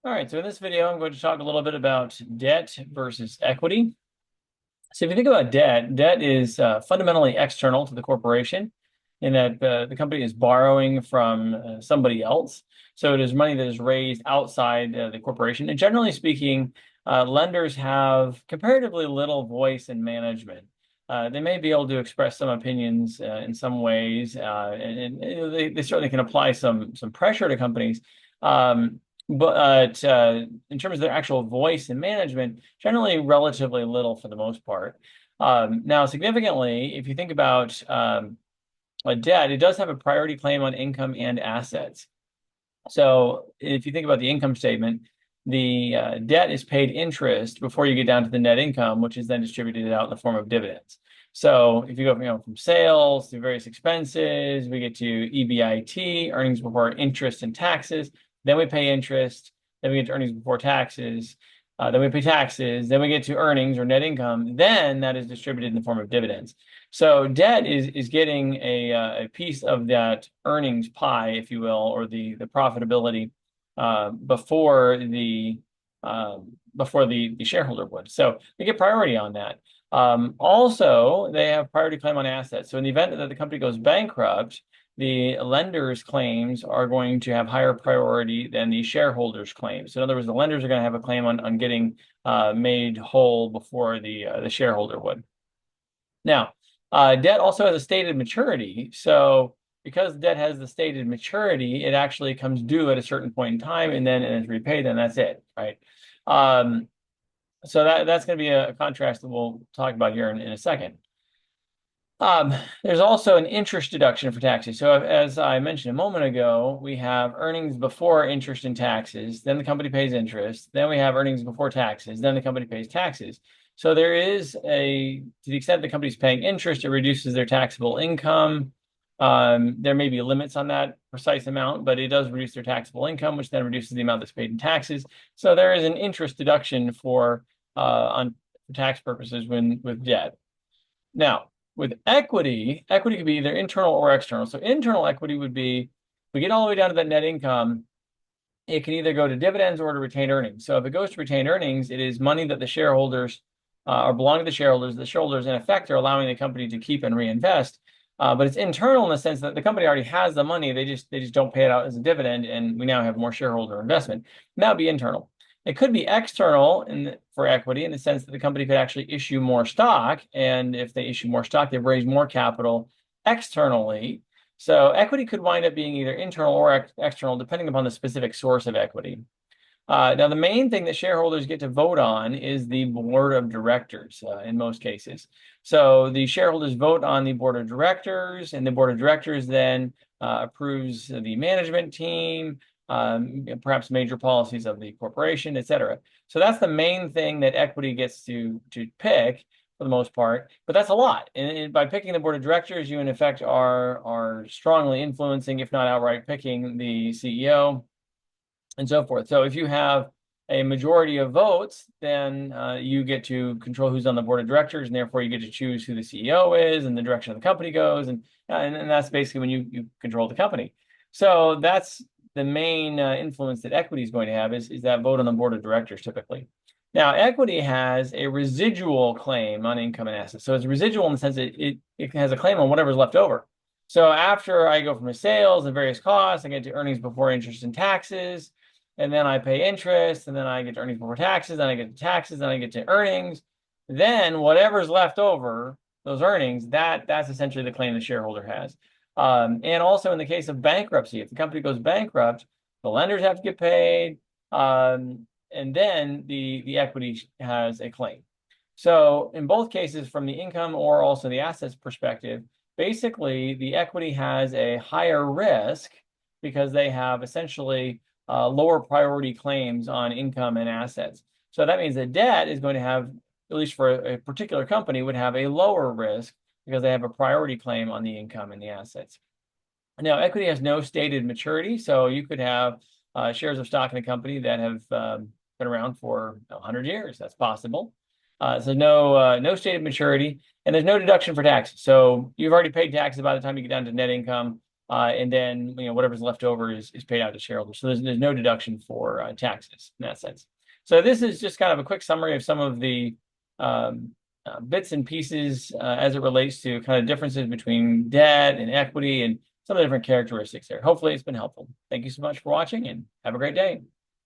All right, so in this video, I'm going to talk a little bit about debt versus equity. So if you think about debt, debt is fundamentally external to the corporation in that the company is borrowing from somebody else. So it is money that is raised outside the corporation. And generally speaking, lenders have comparatively little voice in management. They may be able to express some opinions in some ways, and they certainly can apply some pressure to companies. But in terms of their actual voice and management, generally relatively little for the most part. Now, significantly, if you think about a debt, it does have a priority claim on income and assets. So if you think about the income statement, the debt is paid interest before you get down to the net income, which is then distributed out in the form of dividends. So if you go from sales to various expenses, we get to EBIT, earnings before interest and taxes. Then we pay interest. Then we get to earnings before taxes. Then we pay taxes. Then we get to earnings or net income. Then that is distributed in the form of dividends. So debt is getting a piece of that earnings pie, if you will, or the profitability before the shareholder would. So they get priority on that. Also, they have priority claim on assets. So in the event that the company goes bankrupt, the lender's claims are going to have higher priority than the shareholder's claims. So in other words, the lenders are going to have a claim on getting made whole before the shareholder would. Now, debt also has a stated maturity. So because debt has the stated maturity, it actually comes due at a certain point in time and then it's repaid, and that's it, right? So that's going to be a contrast that we'll talk about here in a second. There's also an interest deduction for taxes. So as I mentioned a moment ago, we have earnings before interest and taxes, then the company pays interest, then we have earnings before taxes, then the company pays taxes. So there is to the extent the company's paying interest, it reduces their taxable income. There may be limits on that precise amount, but it does reduce their taxable income, which then reduces the amount that's paid in taxes. So there is an interest deduction for tax purposes with debt. Now, with equity could be either internal or external. So internal equity would be, if we get all the way down to that net income, it can either go to dividends or to retained earnings. So if it goes to retained earnings, it is money that the shareholders or belong to the shareholders. The shareholders, in effect, are allowing the company to keep and reinvest. But it's internal in the sense that the company already has the money. They just don't pay it out as a dividend, and we now have more shareholder investment. And that would be internal. It could be external for equity in the sense that the company could actually issue more stock. And if they issue more stock, they've raised more capital externally. So equity could wind up being either internal or external, depending upon the specific source of equity. Now, the main thing that shareholders get to vote on is the board of directors in most cases. So the shareholders vote on the board of directors, and the board of directors then approves the management team, perhaps major policies of the corporation, et cetera. So that's the main thing that equity gets to pick for the most part, but that's a lot. And by picking the board of directors, you in effect are strongly influencing, if not outright picking, the CEO and so forth. So if you have a majority of votes, then you get to control who's on the board of directors, and therefore you get to choose who the CEO is and the direction of the company goes, and that's basically when you control the company. So that's the main influence that equity is going to have is that vote on the board of directors typically. Now, equity has a residual claim on income and assets. So it's residual in the sense that it has a claim on whatever's left over. So after I go from the sales and various costs, I get to earnings before interest and taxes, and then I pay interest, and then I get to earnings before taxes, then I get to taxes, then I get to earnings. Then whatever's left over, those earnings, that's essentially the claim the shareholder has. And also in the case of bankruptcy, if the company goes bankrupt, the lenders have to get paid, and then the equity has a claim. So in both cases, from the income or also the assets perspective, basically the equity has a higher risk because they have essentially lower priority claims on income and assets. So that means that debt is going to have, at least for a particular company, would have a lower risk because they have a priority claim on the income and the assets. Now, equity has no stated maturity, so you could have shares of stock in a company that have been around for 100 years. That's possible. So no stated maturity, and there's no deduction for taxes. So you've already paid taxes by the time you get down to net income. and then whatever's left over is paid out to shareholders. So there's no deduction for taxes in that sense. So this is just kind of a quick summary of some of the bits and pieces as it relates to kind of differences between debt and equity and some of the different characteristics there. Hopefully it's been helpful. Thank you so much for watching and have a great day.